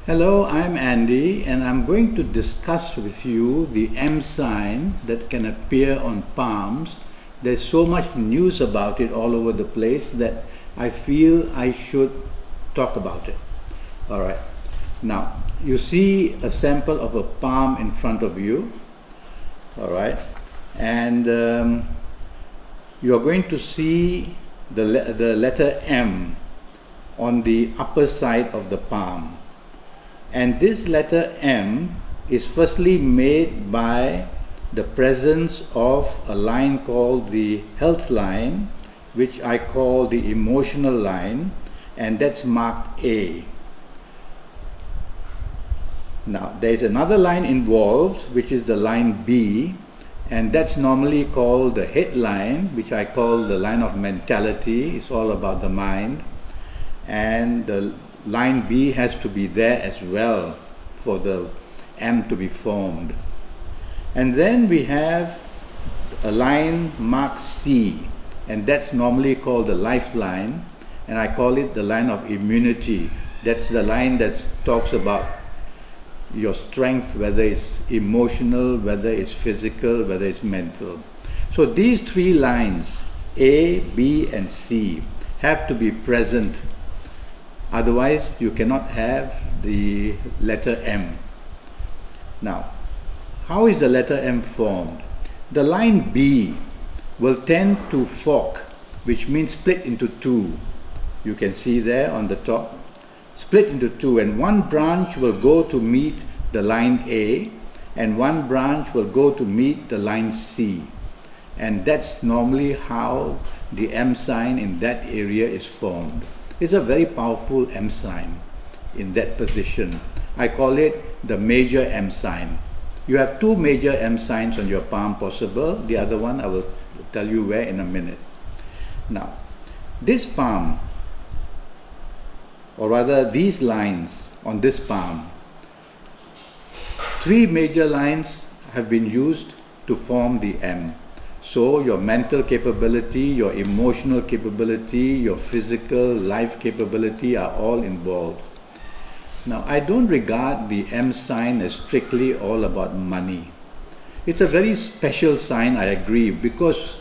Hello, I'm Andy, and I'm going to discuss with you the M sign that can appear on palms. There's so much news about it all over the place that I feel I should talk about it. All right. Now, you see a sample of a palm in front of you. All right. And you're going to see the letter M on the upper side of the palm. And this letter M is firstly made by the presence of a line called the health line, which I call the emotional line, and that's marked A. Now, there is another line involved, which is the line B, and that's normally called the head line, which I call the line of mentality. It's all about the mind. And the line B has to be there as well for the M to be formed. And then we have a line marked C, and that's normally called the lifeline, and I call it the line of immunity. That's the line that talks about your strength, whether it's emotional, whether it's physical, whether it's mental. So these three lines, A, B, and C, have to be present. Otherwise, you cannot have the letter M. Now, how is the letter M formed? The line B will tend to fork, which means split into two. You can see there on the top, split into two, and one branch will go to meet the line A, and one branch will go to meet the line C. And that's normally how the M sign in that area is formed. It's a very powerful M sign in that position. I call it the major M sign. You have two major M signs on your palm possible. The other one I will tell you where in a minute. Now, this palm, or rather these lines on this palm, three major lines have been used to form the M. So your mental capability, your emotional capability, your physical life capability are all involved. Now, I don't regard the M sign as strictly all about money. It's a very special sign, I agree, because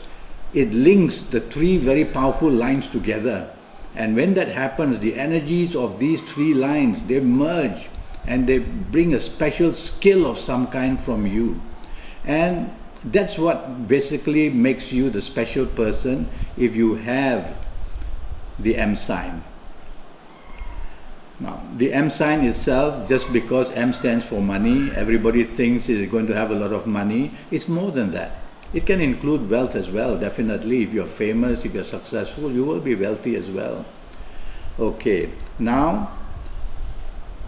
it links the three very powerful lines together. And when that happens, the energies of these three lines, they merge and they bring a special skill of some kind from you. And that's what basically makes you the special person if you have the M sign. Now, the M sign itself, just because M stands for money, everybody thinks it's going to have a lot of money. It's more than that. It can include wealth as well, definitely. If you're famous, if you're successful, you will be wealthy as well. Okay, now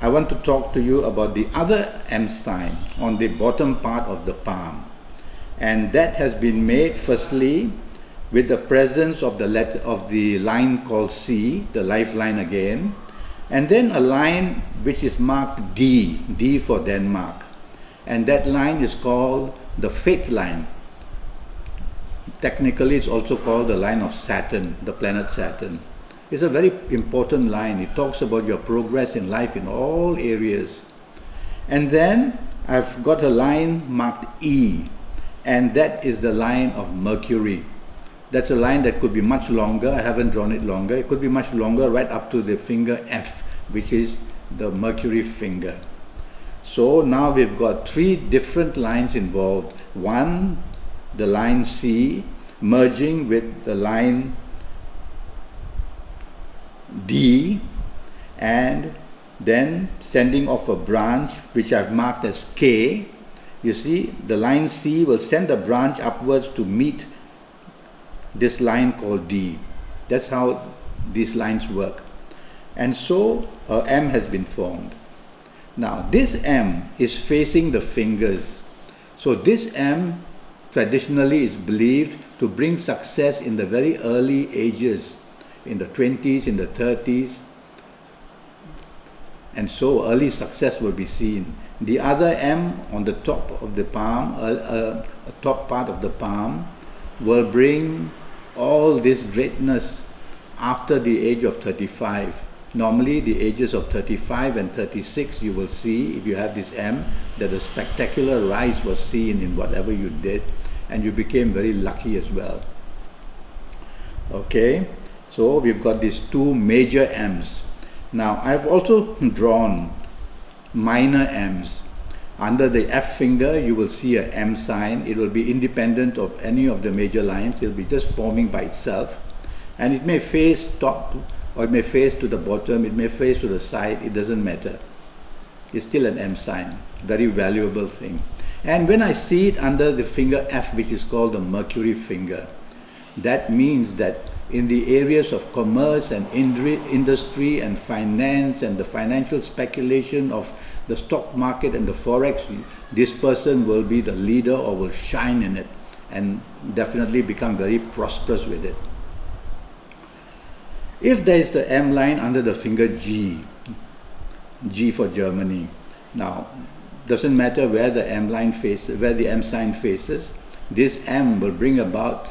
I want to talk to you about the other M sign on the bottom part of the palm. And that has been made firstly with the presence of the letter of the line called C, the lifeline again, and then a line which is marked D, D for Denmark, and that line is called the FATED line. Technically, it's also called the line of Saturn, the planet Saturn. It's a very important line. It talks about your progress in life in all areas. And then I've got a line marked E, and that is the line of Mercury. That's a line that could be much longer. I haven't drawn it longer. It could be much longer, right up to the finger F, which is the Mercury finger. So now we've got three different lines involved. One, the line C, merging with the line D, and then sending off a branch, which I've marked as K. You see, the line C will send a branch upwards to meet this line called D. That's how these lines work. And so M has been formed. Now, this M is facing the fingers. So this M traditionally is believed to bring success in the very early ages, in the 20s, in the 30s. And so early success will be seen. The other M on the top of the palm, top part of the palm, will bring all this greatness after the age of 35. Normally the ages of 35 and 36, you will see, if you have this M, that a spectacular rise was seen in whatever you did, and you became very lucky as well. Okay, so we've got these two major M's. Now I've also drawn minor M's. Under the F finger you will see a M sign. It will be independent of any of the major lines. It will be just forming by itself, and it may face top, or it may face to the bottom, it may face to the side, it doesn't matter. It's still an M sign, very valuable thing. And when I see it under the finger F, which is called the Mercury finger, that means that in the areas of commerce and industry and finance and the financial speculation of the stock market and the forex, this person will be the leader or will shine in it and definitely become very prosperous with it. If there is the M line under the finger G, G for Germany, now doesn't matter where the M line faces, where the M sign faces, this M will bring about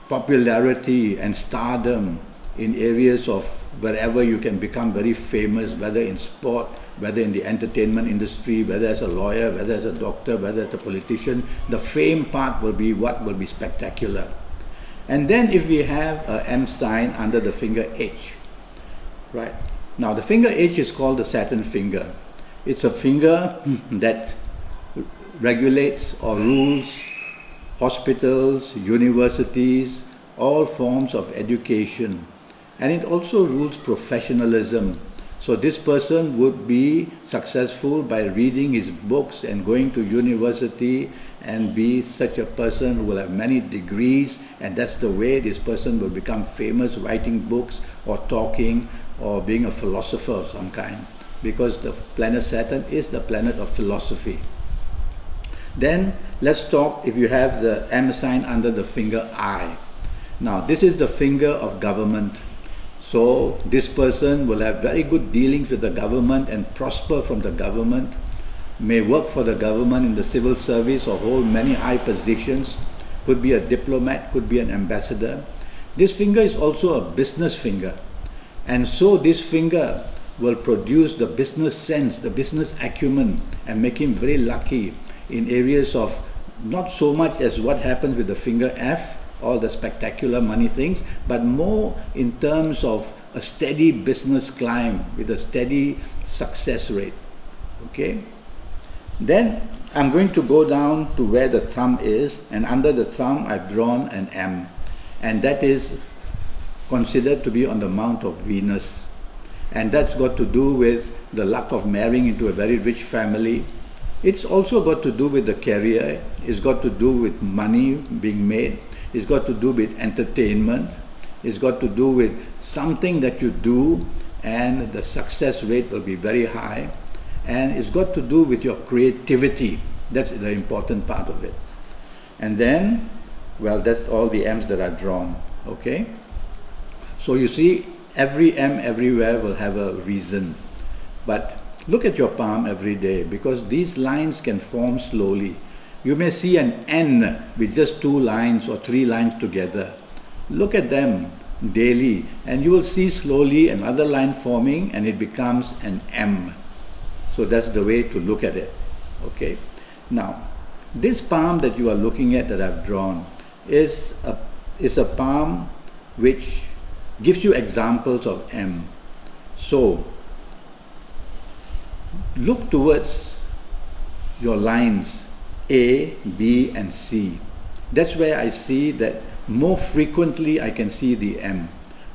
popularity and stardom in areas of wherever you can become very famous, whether in sport, whether in the entertainment industry, whether as a lawyer, whether as a doctor, whether as a politician. The fame part will be what will be spectacular. And then if we have a M sign under the finger H, right? Now the finger H is called the Saturn finger. It's a finger that regulates or rules hospitals, universities, all forms of education. And it also rules professionalism. So this person would be successful by reading his books and going to university and be such a person who will have many degrees, and that's the way this person will become famous, writing books or talking or being a philosopher of some kind, because the planet Saturn is the planet of philosophy. Then let's talk if you have the M sign under the finger I. Now this is the finger of government. So this person will have very good dealings with the government and prosper from the government, may work for the government in the civil service or hold many high positions, could be a diplomat, could be an ambassador. This finger is also a business finger, and so this finger will produce the business sense, the business acumen, and make him very lucky in areas of not so much as what happens with the finger F, all the spectacular money things, but more in terms of a steady business climb with a steady success rate. Okay? Then I'm going to go down to where the thumb is, and under the thumb I've drawn an M, and that is considered to be on the mount of Venus, and that's got to do with the luck of marrying into a very rich family. It's also got to do with the career, it's got to do with money being made, it's got to do with entertainment, it's got to do with something that you do and the success rate will be very high, and it's got to do with your creativity. That's the important part of it. And then, well, that's all the M's that are drawn. Okay? So you see, every M everywhere will have a reason. But look at your palm every day, because these lines can form slowly. You may see an N with just 2 lines or 3 lines together. Look at them daily and you will see slowly another line forming and it becomes an M. So that's the way to look at it. Okay. Now, this palm that you are looking at that I've drawn is a palm which gives you examples of M. So, look towards your lines A, B and C. That's where I see that more frequently I can see the M.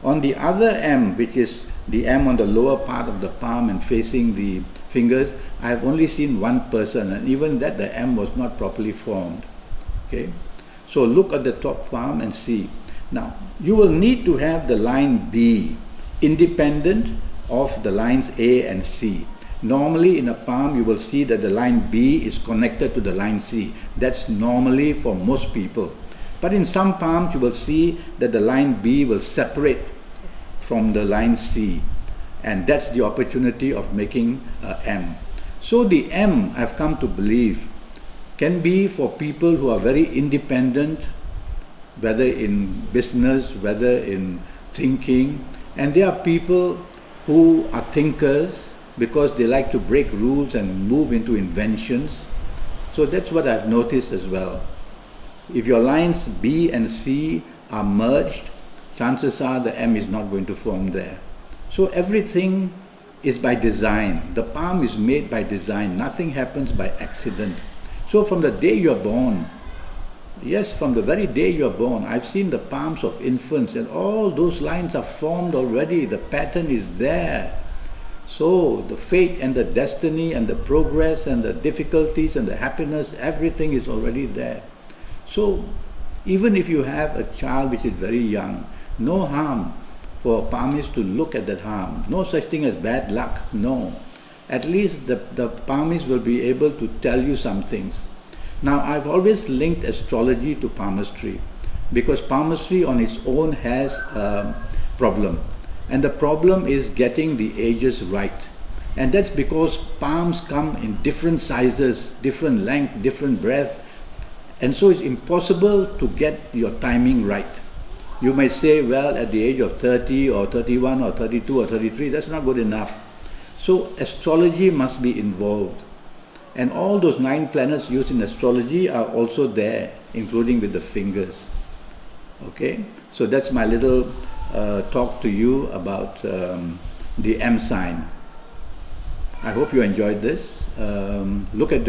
On the other M, which is the M on the lower part of the palm and facing the fingers, I have only seen one person, and even that the M was not properly formed. Okay? So look at the top palm and see. Now, you will need to have the line B independent of the lines A and C. Normally in a palm you will see that the line B is connected to the line C. That's normally for most people. But in some palms you will see that the line B will separate from the line C. And that's the opportunity of making M. So the M, I've come to believe, can be for people who are very independent, whether in business, whether in thinking. And there are people who are thinkers because they like to break rules and move into inventions. So that's what I've noticed as well. If your lines B and C are merged, chances are the M is not going to form there. So everything is by design. The palm is made by design. Nothing happens by accident. So from the day you're born, yes, from the very day you're born, I've seen the palms of infants and all those lines are formed already. The pattern is there. So the fate and the destiny and the progress and the difficulties and the happiness, everything is already there. So even if you have a child which is very young, no harm for palmist to look at that harm. No such thing as bad luck, no. At least the palmist will be able to tell you some things. Now I've always linked astrology to palmistry because palmistry on its own has a problem. And the problem is getting the ages right. And that's because palms come in different sizes, different length, different breadth. And so it's impossible to get your timing right. You may say, well, at the age of 30 or 31 or 32 or 33, that's not good enough. So astrology must be involved. And all those 9 planets used in astrology are also there, including with the fingers. Okay? So that's my little talk to you about the M sign. I hope you enjoyed this. Look at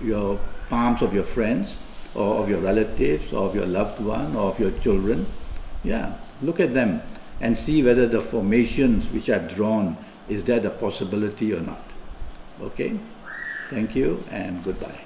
your palms of your friends, or of your relatives, or of your loved one, or of your children. Yeah, look at them and see whether the formations which I've drawn, is there the possibility or not. Okay? Thank you and goodbye.